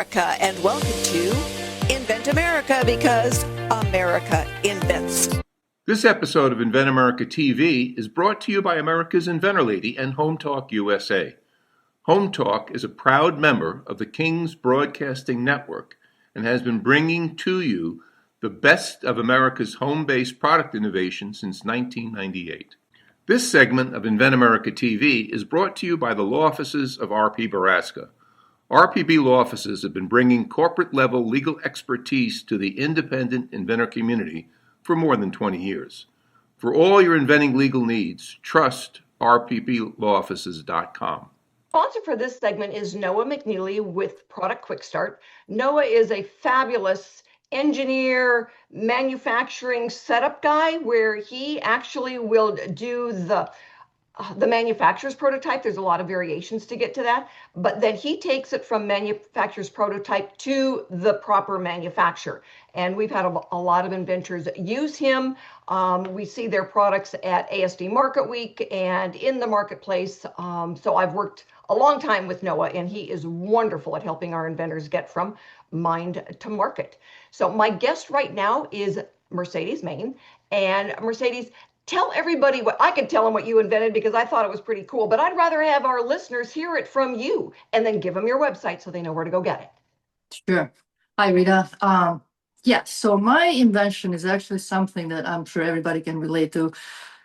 America, and welcome to Invent America, because America invents. This episode of Invent America TV is brought to you by America's Inventor Lady and Home Talk USA. Home Talk is a proud member of the King's Broadcasting Network and has been bringing to you the best of America's home-based product innovation since 1998. This segment of Invent America TV is brought to you by the law offices of R.P. Baraska. RPB law offices have been bringing corporate-level legal expertise to the independent inventor community for more than 20 years. For all your inventing legal needs, trust rpblawoffices.com. Sponsor for this segment is Noah McNeely with Product Quick Start. Noah is a fabulous engineer, manufacturing setup guy, where he actually will do the manufacturer's prototype. There's a lot of variations to get to that, but then he takes it from manufacturer's prototype to the proper manufacturer. And we've had a lot of inventors use him. We see their products at ASD Market Week and in the marketplace. So I've worked a long time with Noah, and he is wonderful at helping our inventors get from mind to market. So my guest right now is Mercedes Main. And Mercedes, tell everybody what I could tell them what you invented, because I thought it was pretty cool, but I'd rather have our listeners hear it from you, and then give them your website so they know where to go get it. Sure. Hi, Rita. So my invention is actually something that I'm sure everybody can relate to.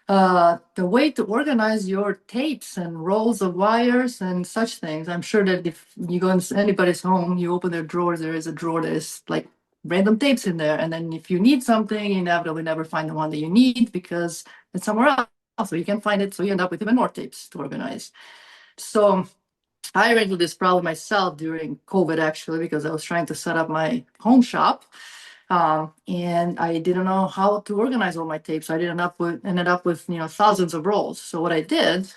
The way to organize your tapes and rolls of wires and such things. I'm sure that if you go into anybody's home, you open their drawers, there is a drawer that is like random tapes in there, and then if you need something, you inevitably never find the one that you need because it's somewhere else, so you can find it, so you end up with even more tapes to organize. So I ran into this problem myself during COVID, actually, because I was trying to set up my home shop, and I didn't know how to organize all my tapes. I ended up with thousands of rolls. So what I did,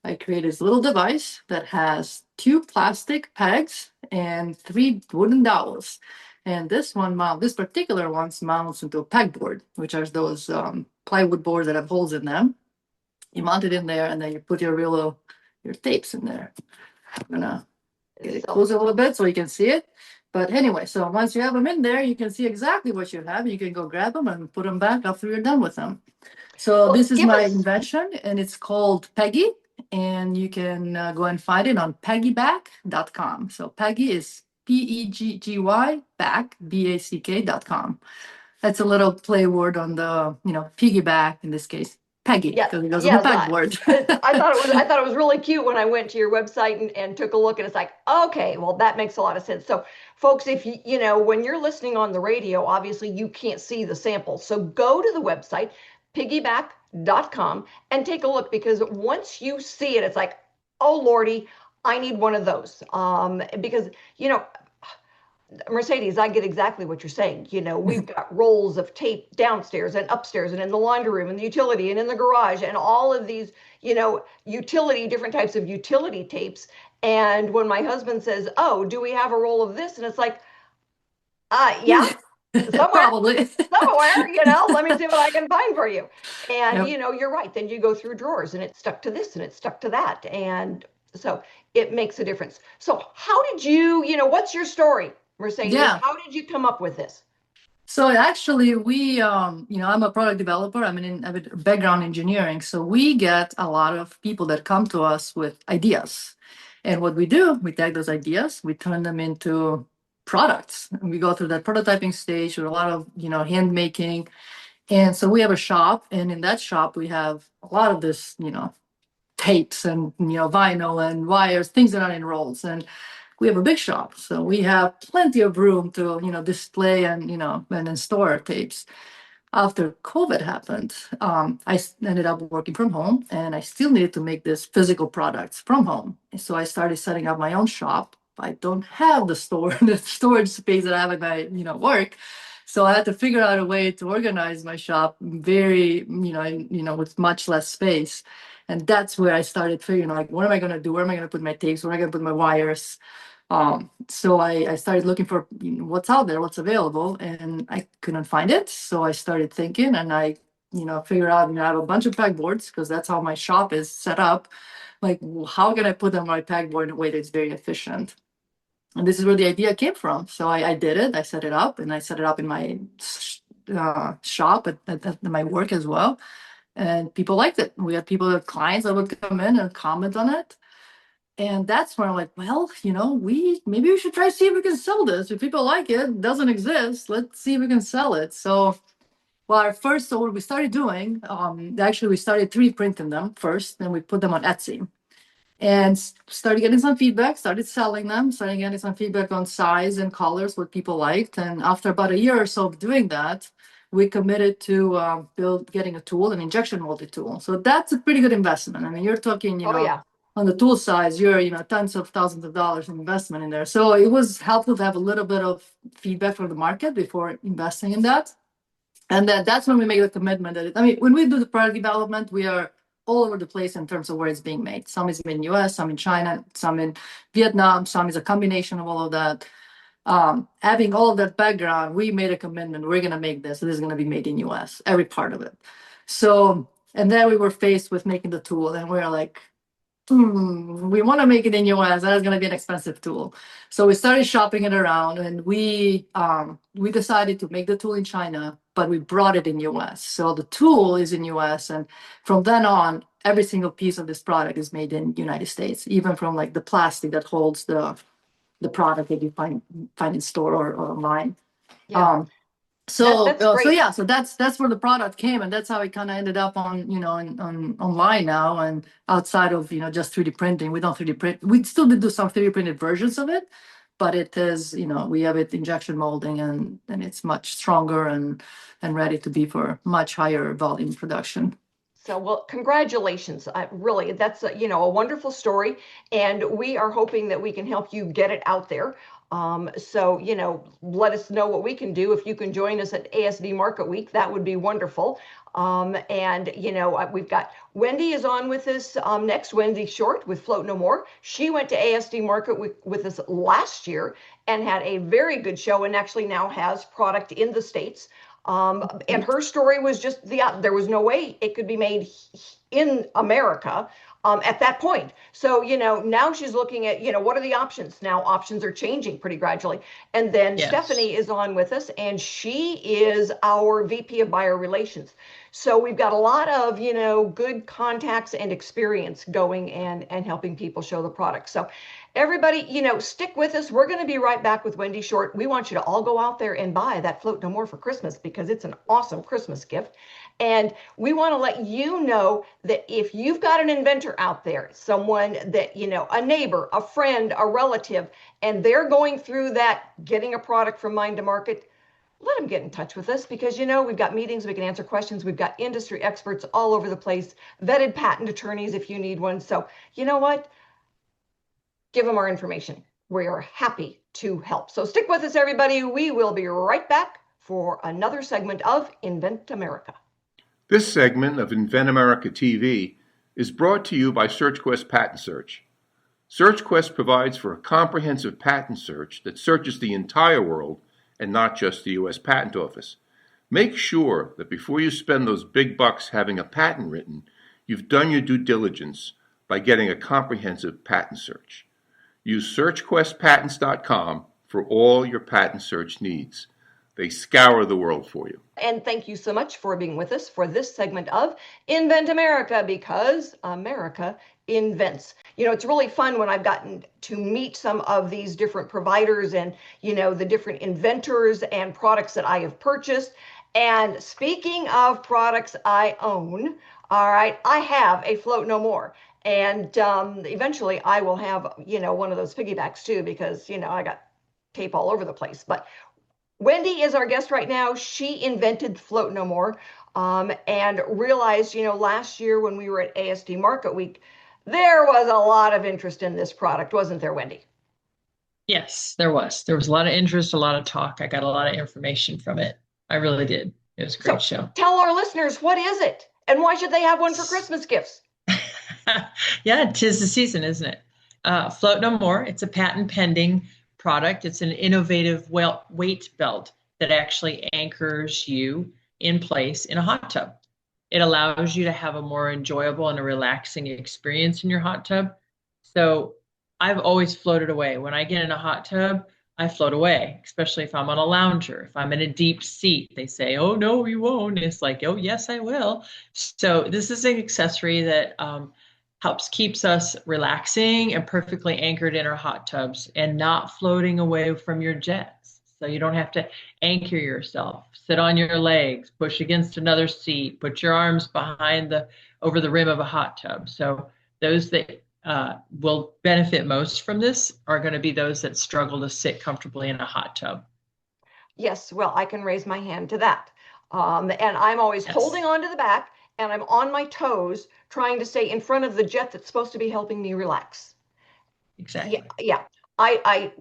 I created this little device that has 2 plastic pegs and 3 wooden dowels. And this particular one mounts into a pegboard, which are those plywood boards that have holes in them. You mount it in there, and then you put your tapes in there. I'm gonna get it close a little bit so you can see it. But anyway, so once you have them in there, you can see exactly what you have. You can go grab them and put them back after you're done with them. So this is my invention, and it's called Peggy. And you can go and find it on peggyback.com. So Peggy is PEGGY back, BACK.com. That's a little play word on the, piggyback, in this case, Peggy, because it goes on the pegboard. I thought it was really cute when I went to your website and took a look, and it's like, okay, well, that makes a lot of sense. So folks, if when you're listening on the radio, obviously you can't see the sample. So go to the website, piggyback.com, and take a look, because once you see it, it's like, oh Lordy, I need one of those. Because, Mercedes, I get exactly what you're saying. We've got rolls of tape downstairs and upstairs and in the laundry room and the utility and in the garage and all of these, different types of utility tapes. And when my husband says, oh, do we have a roll of this? And it's like, yeah. Somewhere, let me see what I can find for you. And, you're right. Then you go through drawers, and it's stuck to this and it's stuck to that. And so it makes a difference. So how did you, what's your story, Mercedes? Yeah. How did you come up with this? So actually I'm a product developer. I have a background in engineering. So we get a lot of people that come to us with ideas. And what we do, we take those ideas, we turn them into products, and we go through that prototyping stage with a lot of hand making. And so we have a shop, and in that shop we have a lot of this tapes and vinyl and wires, things that are in rolls. And we have a big shop, so we have plenty of room to display and and then store our tapes. After COVID happened, I ended up working from home, and I still needed to make this physical products from home. And so I started setting up my own shop. I don't have the storage space that I have at my work, so I had to figure out a way to organize my shop very with much less space. And that's where I started figuring, like, what am I going to do? Where am I going to put my tapes? Where am I going to put my wires? So I started looking for what's out there, what's available, and I couldn't find it. So I started thinking, and I figured out, I have a bunch of pegboards, because that's how my shop is set up. Like, how can I put them on my pegboard in a way that's very efficient? And this is where the idea came from. So I did it. I set it up, and I set it up in my shop at my work as well. And people liked it. We had clients that would come in and comment on it. And that's when I'm like, well, maybe we should try to see if we can sell this. If people like it, it doesn't exist. Let's see if we can sell it. So, so what we started doing, actually, we started 3D printing them first, then we put them on Etsy and started getting some feedback, started selling them, started getting some feedback on size and colors, what people liked. And after about a year or so of doing that, we committed to getting a tool, an injection molded tool. So that's a pretty good investment. I mean, you're talking, Yeah. on the tool size, you're, tens of thousands of dollars in investment in there. So it was helpful to have a little bit of feedback from the market before investing in that. And that's when we make the commitment when we do the product development, we are all over the place in terms of where it's being made. Some is made in US, some in China, some in Vietnam, some is a combination of all of that. Having all of that background, we made a commitment. We're going to make this. So this is going to be made in US, every part of it. So, and then we were faced with making the tool, and we were like, we want to make it in US. That is going to be an expensive tool. So we started shopping it around, and we decided to make the tool in China, but we brought it in US. So the tool is in US, and from then on, every single piece of this product is made in United States, even from like the plastic that holds the product that you find in store or online. Yeah. So That's great. so that's where the product came, and that's how it kind of ended up on on online now. And outside of just 3D printing, we don't 3D print. We still do some 3D printed versions of it, but it is we have it injection molding, and it's much stronger and ready to be for much higher volume production. So, well, congratulations. Really, that's a wonderful story, and we are hoping that we can help you get it out there. So, let us know what we can do. If you can join us at ASD Market Week, that would be wonderful. And, we've got Wendi is on with us next, Wendi Short with Float No More. She went to ASD Market Week with us last year and had a very good show, and actually now has product in the States. And her story was just there was no way it could be made in America at that point. So, now she's looking at, what are the options? Now options are changing pretty gradually. And then Yes. Stephanie is on with us, and she is our VP of Buyer Relations. So we've got a lot of, good contacts and experience going and helping people show the product. So everybody, stick with us. We're going to be right back with Wendi Short. We want you to all go out there and buy that Float No More for Christmas, because it's an awesome Christmas gift. And we want to let you know that if you've got an inventor out there, someone that, a neighbor, a friend, a relative, and they're going through that getting a product from mind to market, let them get in touch with us, because, we've got meetings, we can answer questions. We've got industry experts all over the place, vetted patent attorneys if you need one. So you know what? Give them our information. We are happy to help. So stick with us, everybody. We will be right back for another segment of Invent America. This segment of Invent America TV is brought to you by SearchQuest Patent Search. SearchQuest provides for a comprehensive patent search that searches the entire world and not just the U.S. Patent Office. Make sure that before you spend those big bucks having a patent written, you've done your due diligence by getting a comprehensive patent search. Use SearchQuestPatents.com for all your patent search needs. They scour the world for you. And thank you so much for being with us for this segment of Invent America, because America invents. It's really fun when I've gotten to meet some of these different providers and, the different inventors and products that I have purchased. And speaking of products I own, all right, I have a Float No More. And eventually I will have, one of those piggybacks too, because, I got tape all over the place. But Wendi is our guest right now. She invented Float No More and realized, last year when we were at ASD Market Week, there was a lot of interest in this product, wasn't there, Wendi? Yes, there was. There was a lot of interest, a lot of talk. I got a lot of information from it. I really did. It was a great show. Tell our listeners, what is it? And why should they have one for Christmas gifts? Yeah, 'tis the season, isn't it? Float No More. It's a patent pending product. It's an innovative weight belt that actually anchors you in place in a hot tub. It allows you to have a more enjoyable and a relaxing experience in your hot tub. So I've always floated away. When I get in a hot tub, I float away, especially if I'm on a lounger. If I'm in a deep seat, they say, "Oh, no, you won't." And it's like, "Oh, yes, I will." So this is an accessory that helps keeps us relaxing and perfectly anchored in our hot tubs and not floating away from your jets. So you don't have to anchor yourself. Sit on your legs, push against another seat, put your arms behind the over the rim of a hot tub. So those that will benefit most from this are going to be those that struggle to sit comfortably in a hot tub. Yes, well, I can raise my hand to that. And I'm always holding Yes, on to the back and I'm on my toes trying to stay in front of the jet that's supposed to be helping me relax. Yeah, exactly. yeah. I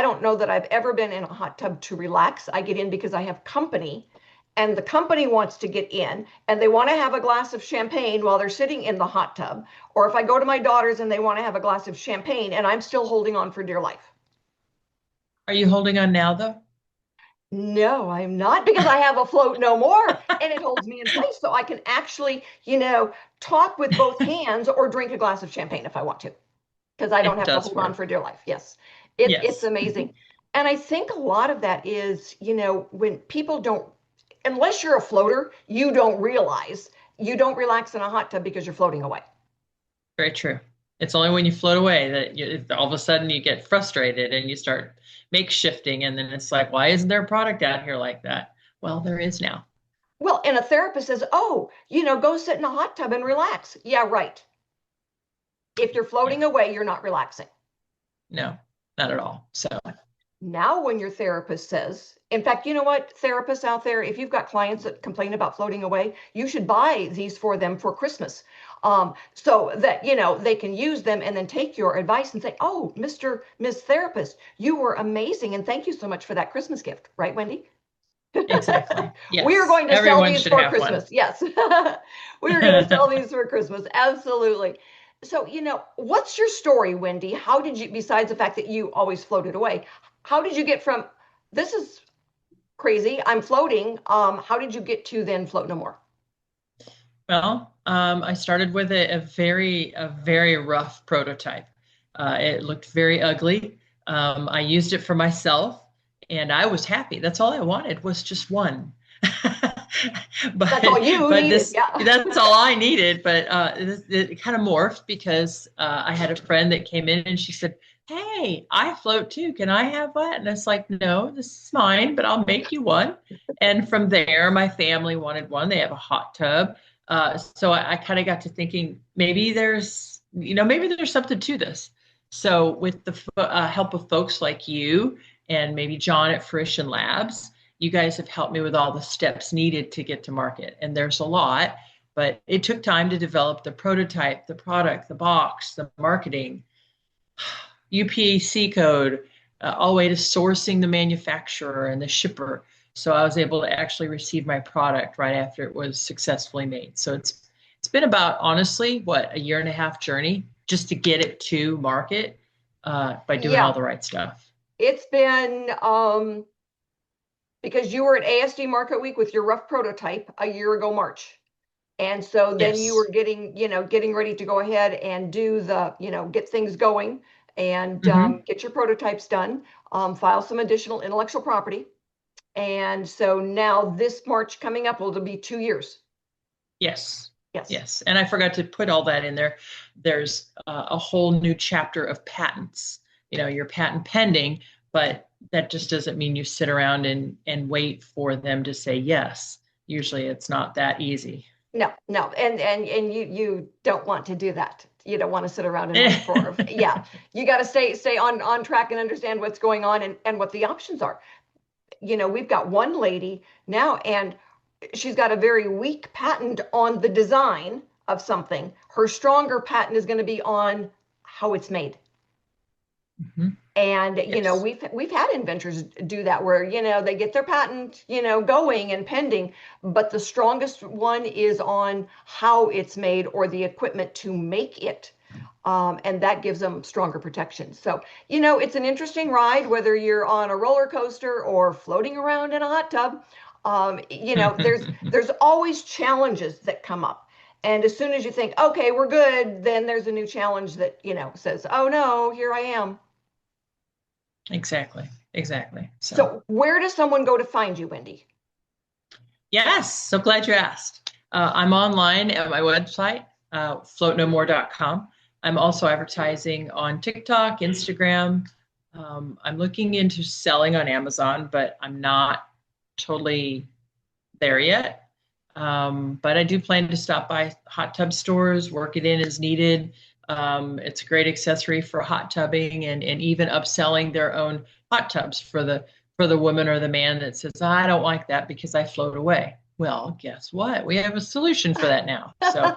don't know that I've ever been in a hot tub to relax. I get in because I have company, and the company wants to get in, and they want to have a glass of champagne while they're sitting in the hot tub. Or if I go to my daughter's and they want to have a glass of champagne, and I'm still holding on for dear life. Are you holding on now, though? No, I'm not because I have a float no more and it holds me in place so I can actually, talk with both hands or drink a glass of champagne if I want to because I don't It have to does hold on work. for dear life. Yes, it's Yes. amazing. And I think a lot of that is, when people don't, unless you're a floater, you don't realize you don't relax in a hot tub because you're floating away. Very true. It's only when you float away that all of a sudden you get frustrated and you start make shifting, and then it's like, why isn't there a product out here like that? Well, there is now. Well, and a therapist says, oh, go sit in a hot tub and relax. Yeah, right. If you're Yeah. floating away, you're not relaxing. No, not at all. So Now, when your therapist says, in fact, you know what, therapists out there, if you've got clients that complain about floating away, you should buy these for them for Christmas. So that, they can use them and then take your advice and say, oh, Miss Therapist, you were amazing. And thank you so much for that Christmas gift. Right, Wendi? exactly. We are Yes. going to sell Everyone these should for have one. Christmas. Yes. We are going to sell these for Christmas. Absolutely. So, what's your story, Wendi? How did you, besides the fact that you always floated away, how did you get from this is crazy, I'm floating? How did you get to then float no more? Well, I started with a very rough prototype. It looked very ugly. I used it for myself, and I was happy. That's all I wanted was just one. That's all but you but needed. this Yeah. that's all I needed. But it kind of morphed because I had a friend that came in and she said, "Hey, I float too. Can I have one?" And it's like, "No, this is mine, but I'll make you one." And from there, my family wanted one. They have a hot tub. So I kind of got to thinking maybe there's something to this. So with the help of folks like you and maybe John at Fruition Labs, you guys have helped me with all the steps needed to get to market. And there's a lot, but it took time to develop the prototype, the product, the box, the marketing, UPC code, all the way to sourcing the manufacturer and the shipper. So I was able to actually receive my product right after it was successfully made. So it's been about, honestly, what, a year and a half journey just to get it to market by doing all Yeah. the right stuff. It's been because you were at ASD Market Week with your rough prototype a year ago, March. And so then you Yes. were getting ready to go ahead and do the, get things going and Hmm. get your prototypes done, file some additional intellectual property. And so now this March coming up will be 2 years. Yes. Yes. Yes. And I forgot to put all that in there. There's a whole new chapter of patents. Your patent pending, but that just doesn't mean you sit around and wait for them to say yes. Usually it's not that easy. No, no. And you don't want to do that. You don't want to sit around and wait for, yeah, you got to stay on track and understand what's going on and what the options are. We've got one lady now, and she's got a very weak patent on the design of something. Her stronger patent is going to be on how it's made. Mhm. And Yes. we've had inventors do that where they get their patent going and pending, but the strongest one is on how it's made or the equipment to make it. And that gives them stronger protection. So, it's an interesting ride, whether you're on a roller coaster or floating around in a hot tub. There's always challenges that come up. And as soon as you think, okay, we're good, then there's a new challenge that, says, oh no, here I am. Exactly. So where does someone go to find you, Wendi? Yes, so glad you asked. I'm online at my website, floatnomore.com. I'm also advertising on TikTok, Instagram. I'm looking into selling on Amazon, but I'm not totally there yet. But I do plan to stop by hot tub stores, work it in as needed. It's a great accessory for hot tubbing and even upselling their own hot tubs for the woman or the man that says, I don't like that because I float away. Well, guess what? We have a solution for that now. So,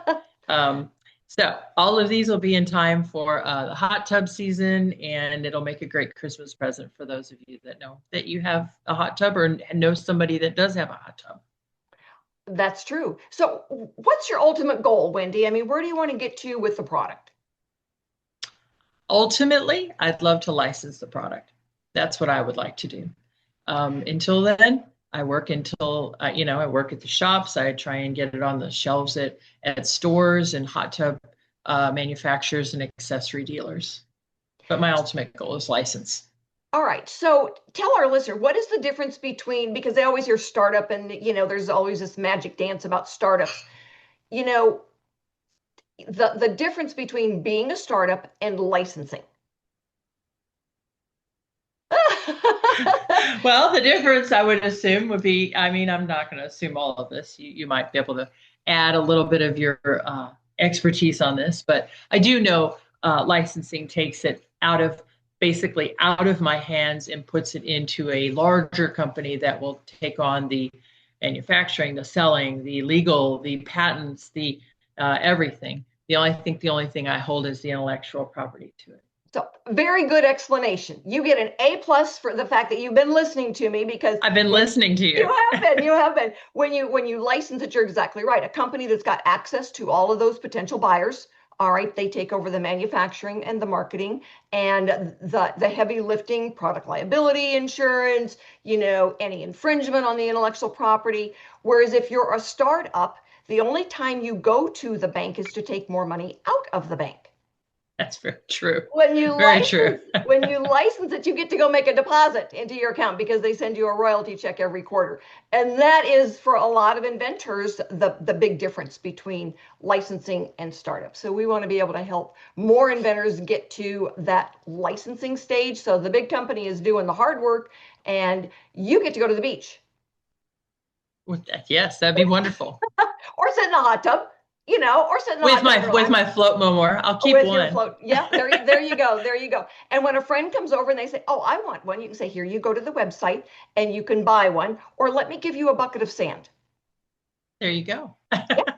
so all of these will be in time for the hot tub season, and it'll make a great Christmas present for those of you that know that you have a hot tub or know somebody that does have a hot tub. That's true. So what's your ultimate goal, Wendi? I mean, where do you want to get to with the product? Ultimately, I'd love to license the product. That's what I would like to do. Until then, I work until, I work at the shops. I try and get it on the shelves at stores and hot tub manufacturers and accessory dealers. But my ultimate goal is license. All right. So tell our listener, what is the difference between, because they always hear startup and, there's always this magic dance about startups, the difference between being a startup and licensing. Well, the difference I would assume would be, I'm not going to assume all of this. You might be able to add a little bit of your expertise on this, but I do know licensing takes it basically out of my hands and puts it into a larger company that will take on the manufacturing, the selling, the legal, the patents, the everything. The only thing I hold is the intellectual property to it. So very good explanation. You get an A+ for the fact that you've been listening to me, because I've been listening to you. You have been. When you license it, you're exactly right. A company that's got access to all of those potential buyers, all right, they take over the manufacturing and the marketing and the heavy lifting, product liability insurance, any infringement on the intellectual property. Whereas if you're a startup, the only time you go to the bank is to take more money out of the bank. That's very true. When you true. When you license it, you get to go make a deposit into your account because they send you a royalty check every quarter. And that is, for a lot of inventors, the big difference between licensing and startup. So we want to be able to help more inventors get to that licensing stage. So the big company is doing the hard work and you get to go to the beach. Yes, that'd be wonderful. Or sit in a hot tub. Or sitting with my float more. I'll keep with one. Your float. Yeah, there you go. There you go. And when a friend comes over and they say, "Oh, I want one," you can say, "Here, you go to the website and you can buy one, or let me give you a bucket of sand." There you go.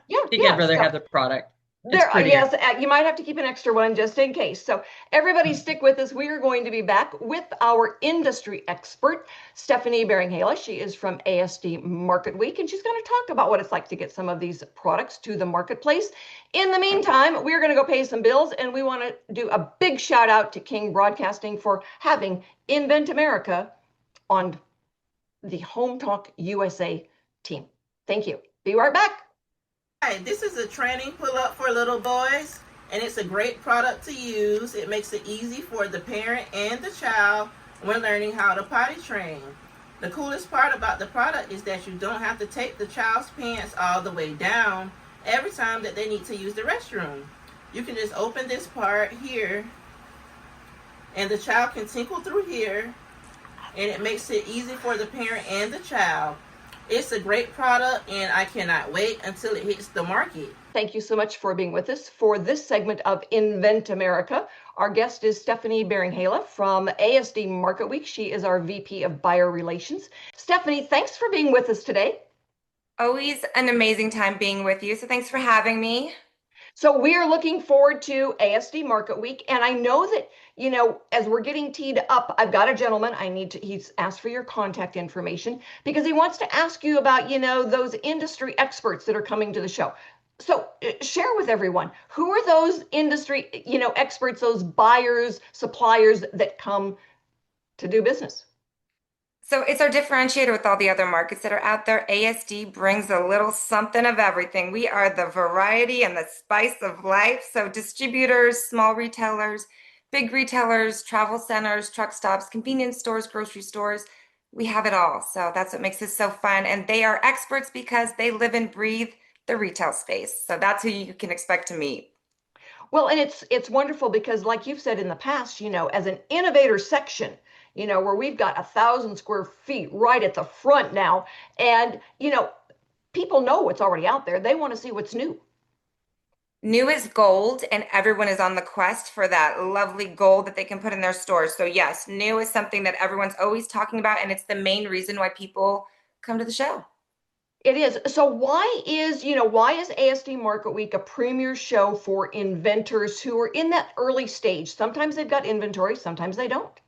Yeah. I'd rather have the product. Yes, you might have to keep an extra one just in case. So everybody stick with us. We are going to be back with our industry expert, Stephanie Beringhala. She is from ASD Market Week, and she's going to talk about what it's like to get some of these products to the marketplace. In the meantime, we're going to go pay some bills, and we want to do a big shout out to King Broadcasting for having Invent America on the Home Talk USA team. Thank you. Be right back. Hi, this is a training pull-up for little boys, and it's a great product to use. It makes it easy for the parent and the child when learning how to potty train. The coolest part about the product is that you don't have to take the child's pants all the way down every time that they need to use the restroom. You can just open this part here, and the child can tinkle through here, and it makes it easy for the parent and the child. It's a great product, and I cannot wait until it hits the market. Thank you so much for being with us for this segment of Invent America. Our guest is Stephanie Beringhala from ASD Market Week. She is our VP of Buyer Relations. Stephanie, thanks for being with us today. Always an amazing time being with you. So thanks for having me. So we are looking forward to ASD Market Week. And I know that, as we're getting teed up, I've got a gentleman, he's asked for your contact information because he wants to ask you about, those industry experts that are coming to the show. So share with everyone, who are those industry, experts, those buyers, suppliers that come to do business? So it's our differentiator with all the other markets that are out there. ASD brings a little something of everything. We are the variety and the spice of life. So distributors, small retailers, big retailers, travel centers, truck stops, convenience stores, grocery stores. We have it all. So that's what makes this so fun. And they are experts because they live and breathe the retail space. So that's who you can expect to meet. Well, and it's wonderful because, like you've said in the past, as an innovator section, where we've got 1,000 square feet right at the front now, and people know what's already out there. They want to see what's new. New is gold, and everyone is on the quest for that lovely gold that they can put in their stores. So, yes, new is something that everyone's always talking about, and it's the main reason why people come to the show. It is. So why is ASD Market Week a premier show for inventors who are in that early stage? Sometimes they've got inventory, sometimes they don't.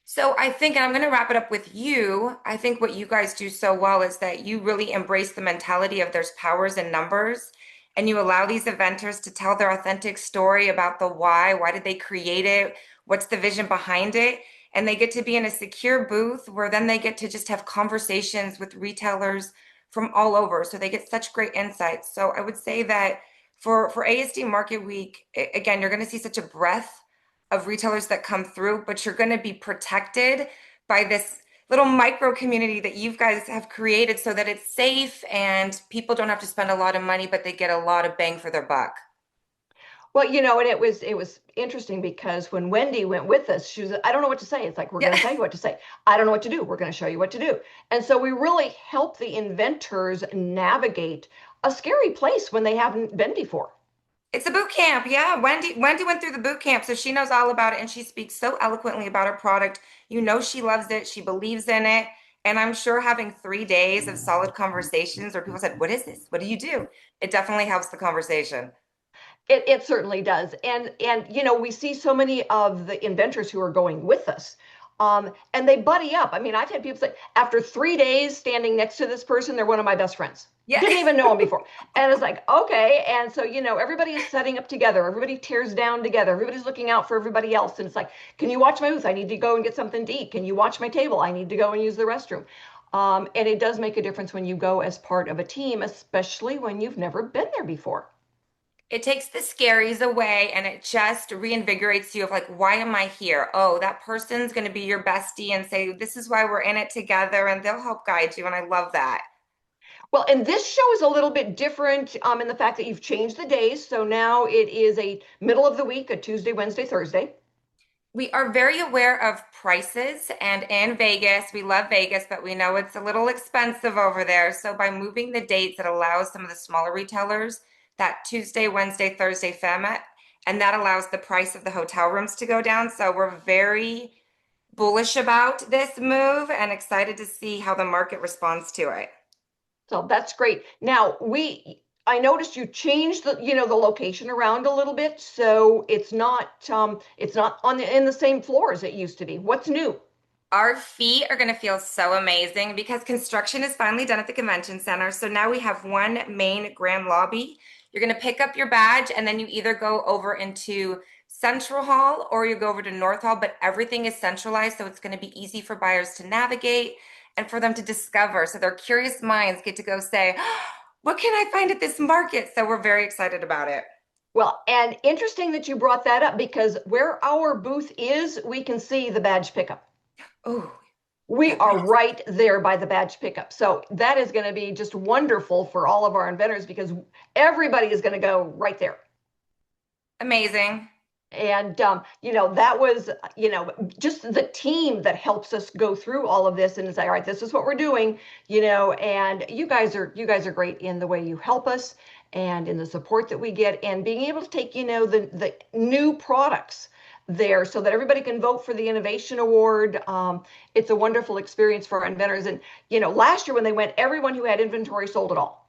So I think, and I'm going to wrap it up with you. I think what you guys do so well is that you really embrace the mentality of there's powers in numbers, and you allow these inventors to tell their authentic story about the why did they create it, what's the vision behind it, and they get to be in a secure booth where then they get to just have conversations with retailers from all over. So they get such great insights. So I would say that for ASD Market Week, again, you're going to see such a breadth of retailers that come through, but you're going to be protected by this little micro community that you guys have created so that it's safe and people don't have to spend a lot of money, but they get a lot of bang for their buck. Well, and it was interesting because when Wendi went with us, she was, I don't know what to say. It's like, we're going to tell you what to say. I don't know what to do. We're going to show you what to do. And so we really help the inventors navigate a scary place when they haven't been before. It's a boot camp. Yeah. Wendi went through the boot camp, so she knows all about it, and she speaks so eloquently about her product. You know, she loves it. She believes in it. And I'm sure having 3 days of solid conversations where people said, "What is this? What do you do?" It definitely helps the conversation. It certainly does. And we see so many of the inventors who are going with us. And they buddy up. I mean, I've had people say, after 3 days standing next to this person, they're one of my best friends. Yeah. Didn't even know them before. And it's like, okay. And so, everybody is setting up together. Everybody tears down together. Everybody's looking out for everybody else. And it's like, can you watch my booth? I need to go and get something to eat. Can you watch my table? I need to go and use the restroom. And it does make a difference when you go as part of a team, especially when you've never been there before. It takes the scaries away and it just reinvigorates you of like, why am I here? Oh, that person's going to be your bestie and say, this is why we're in it together, and they'll help guide you. And I love that. Well, and this show is a little bit different in the fact that you've changed the days. So now it is a middle of the week, a Tuesday, Wednesday, Thursday. We are very aware of prices, and in Vegas, we love Vegas, but we know it's a little expensive over there. So by moving the dates, it allows some of the smaller retailers that Tuesday, Wednesday, Thursday format, and that allows the price of the hotel rooms to go down. So we're very bullish about this move and excited to see how the market responds to it. So that's great. Now I noticed you changed the location around a little bit, so it's not in the same floor as it used to be. What's new? Our feet are going to feel so amazing because construction is finally done at the convention center. So now we have one main grand lobby. You're going to pick up your badge and then you either go over into Central Hall or you go over to North Hall, but everything is centralized. So it's going to be easy for buyers to navigate and for them to discover. So their curious minds get to go say, "Oh, what can I find at this market?" So we're very excited about it. Well, and interesting that you brought that up because where our booth is, we can see the badge pickup. Oh, We are right there by the badge pickup. So that is going to be just wonderful for all of our inventors because everybody is going to go right there. amazing. And that was just the team that helps us go through all of this and say, all right, this is what we're doing, and you guys are great in the way you help us and in the support that we get and being able to take the new products there so that everybody can vote for the innovation award. It's a wonderful experience for our inventors. And last year when they went, everyone who had inventory sold it all.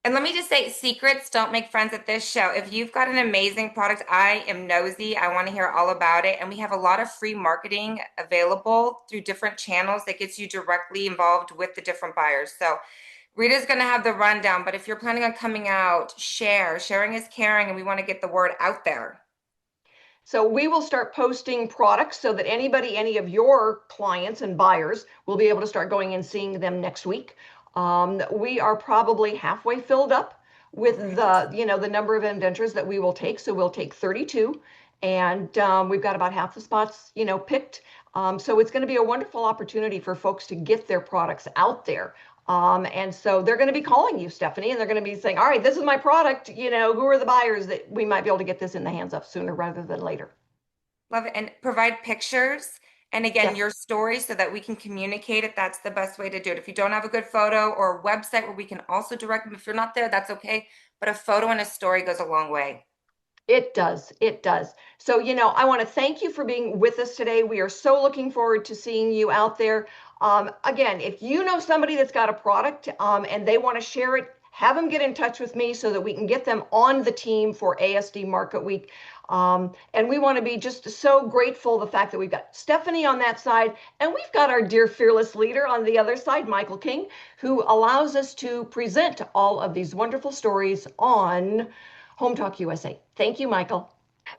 And let me just say, secrets don't make friends at this show. If you've got an amazing product, I am nosy. I want to hear all about it. And we have a lot of free marketing available through different channels that gets you directly involved with the different buyers. So Rita's going to have the rundown, but if you're planning on coming out, sharing is caring, and we want to get the word out there. So we will start posting products so that any of your clients and buyers will be able to start going and seeing them next week. We are probably halfway filled up with the number of inventors that we will take. So we'll take 32, and we've got about half the spots, picked. So it's going to be a wonderful opportunity for folks to get their products out there. And so they're going to be calling you, Stephanie, and they're going to be saying, all right, this is my product. Who are the buyers that we might be able to get this in the hands of sooner rather than later? Love it. And provide pictures. And again, Yeah. your story so that we can communicate it. That's the best way to do it. If you don't have a good photo or a website where we can also direct them, if you're not there, that's okay. But a photo and a story goes a long way. It does. It does. So, I want to thank you for being with us today. We are so looking forward to seeing you out there. Again, if you know somebody that's got a product and they want to share it, have them get in touch with me so that we can get them on the team for ASD Market Week. And we want to be just so grateful the fact that we've got Stephanie on that side, and we've got our dear fearless leader on the other side, Michael King, who allows us to present all of these wonderful stories on Home Talk USA. Thank you, Michael.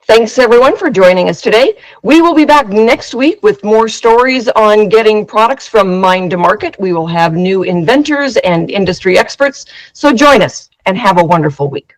Thanks, everyone, for joining us today. We will be back next week with more stories on getting products from mind to market. We will have new inventors and industry experts. So join us and have a wonderful week.